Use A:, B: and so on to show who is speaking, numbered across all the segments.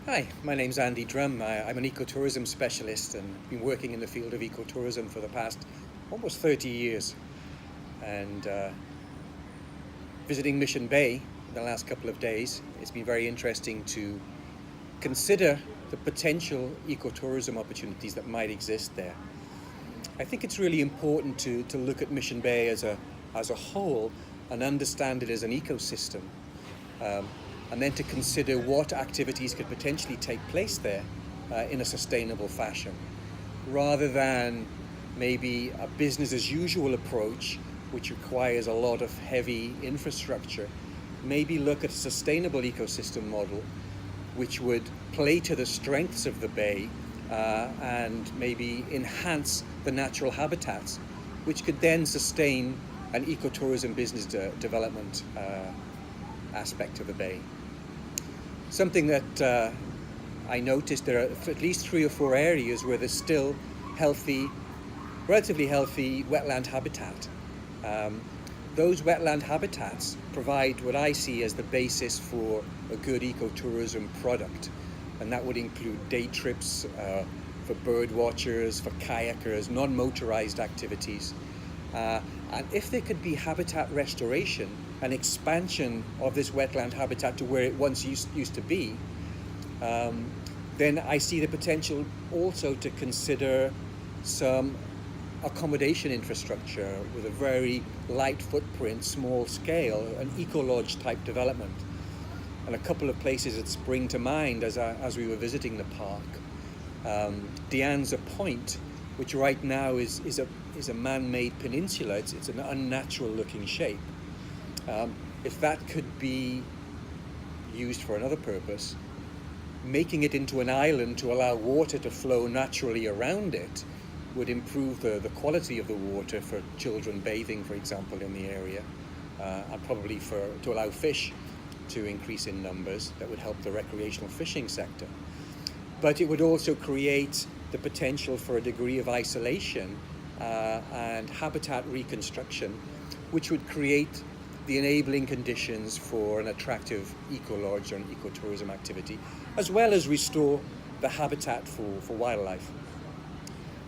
A: Hi, my name's Andy Drum. I'm an ecotourism specialist and been working in the field of ecotourism for the past almost 30 years. And visiting Mission Bay in the last couple of days, it's been very interesting to consider the potential ecotourism opportunities that might exist there. I think it's really important to look at Mission Bay as a whole and understand it as an ecosystem. Um, and then to consider what activities could potentially take place there in a sustainable fashion, rather than maybe a business as usual approach, which requires a lot of heavy infrastructure. Maybe look at a sustainable ecosystem model, which would play to the strengths of the bay and maybe enhance the natural habitats, which could then sustain an ecotourism business development aspect of the bay. Something that I noticed, there are at least 3 or 4 areas where there's still healthy, relatively healthy wetland habitat. Those wetland habitats provide what I see as the basis for a good ecotourism product, and that would include day trips for bird watchers, for kayakers, non-motorized activities. And if there could be habitat restoration, an expansion of this wetland habitat to where it once used to be, then I see the potential also to consider some accommodation infrastructure with a very light footprint, small scale, an eco-lodge type development. And a couple of places that spring to mind as we were visiting the park. De Anza Point, which right now is a man-made peninsula. It's an unnatural looking shape. If that could be used for another purpose, making it into an island to allow water to flow naturally around it would improve the quality of the water for children bathing, for example, in the area, and probably to allow fish to increase in numbers. That would help the recreational fishing sector. But it would also create the potential for a degree of isolation and habitat reconstruction, which would create the enabling conditions for an attractive eco-lodge or an ecotourism activity, as well as restore the habitat for wildlife.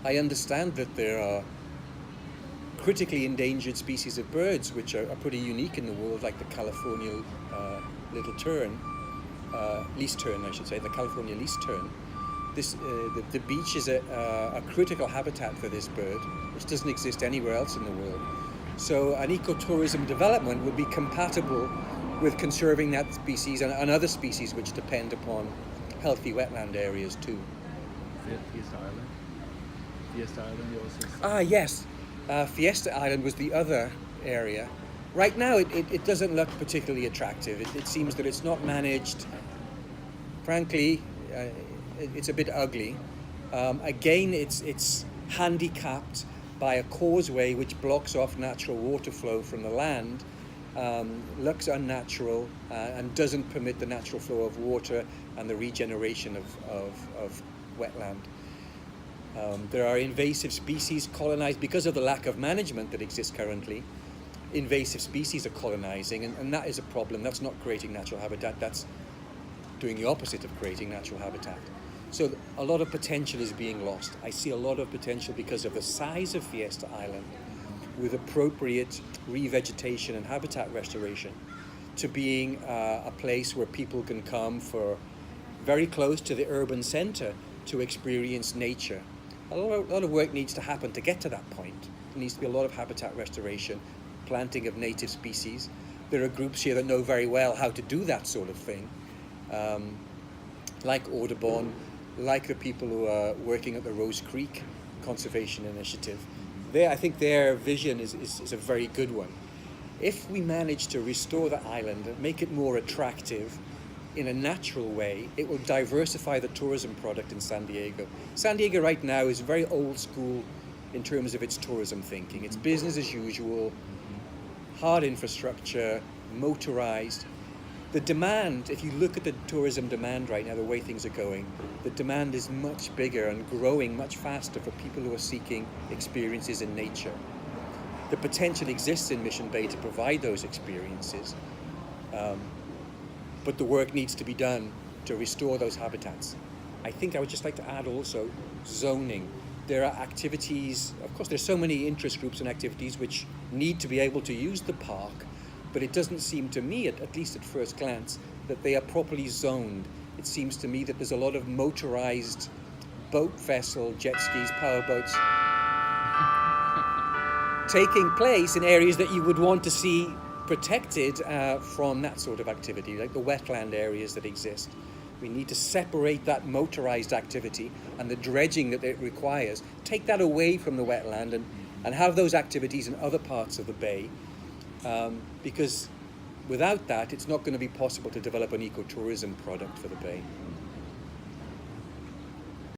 A: I understand that there are critically endangered species of birds which are pretty unique in the world, like the California little tern, least tern I should say, the California least tern. The beach is a critical habitat for this bird, which doesn't exist anywhere else in the world. So an ecotourism development would be compatible with conserving that species and other species which depend upon healthy wetland areas too.
B: Fiesta Island. Fiesta Island, you also.
A: Yes. Fiesta Island was the other area. Right now it doesn't look particularly attractive. It seems that it's not managed. Frankly, it's a bit ugly. Again, it's handicapped by a causeway which blocks off natural water flow from the land, looks unnatural, and doesn't permit the natural flow of water and the regeneration of wetland. There are invasive species colonized because of the lack of management that exists currently. Invasive species are colonizing, and that is a problem. That's not creating natural habitat, that's doing the opposite of creating natural habitat. So a lot of potential is being lost. I see a lot of potential because of the size of Fiesta Island, with appropriate revegetation and habitat restoration, to being a place where people can come for very close to the urban center to experience nature. A lot of work needs to happen to get to that point. There needs to be a lot of habitat restoration, planting of native species. There are groups here that know very well how to do that sort of thing, like Audubon, like the people who are working at the Rose Creek Conservation Initiative. I think their vision is a very good one. If we manage to restore the island and make it more attractive in a natural way, it will diversify the tourism product in San Diego. San Diego right now is very old school in terms of its tourism thinking. It's business as usual, hard infrastructure, motorized. The demand, if you look at the tourism demand right now, the way things are going, the demand is much bigger and growing much faster for people who are seeking experiences in nature. The potential exists in Mission Bay to provide those experiences, but the work needs to be done to restore those habitats. I think I would just like to add also zoning. There are activities, of course there's so many interest groups and activities which need to be able to use the park, but it doesn't seem to me, at least at first glance, that they are properly zoned. It seems to me that there's a lot of motorized boat vessel, jet skis, powerboats taking place in areas that you would want to see protected from that sort of activity, like the wetland areas that exist. We need to separate that motorized activity and the dredging that it requires, take that away from the wetland and have those activities in other parts of the bay, because without that, it's not going to be possible to develop an ecotourism product for the bay.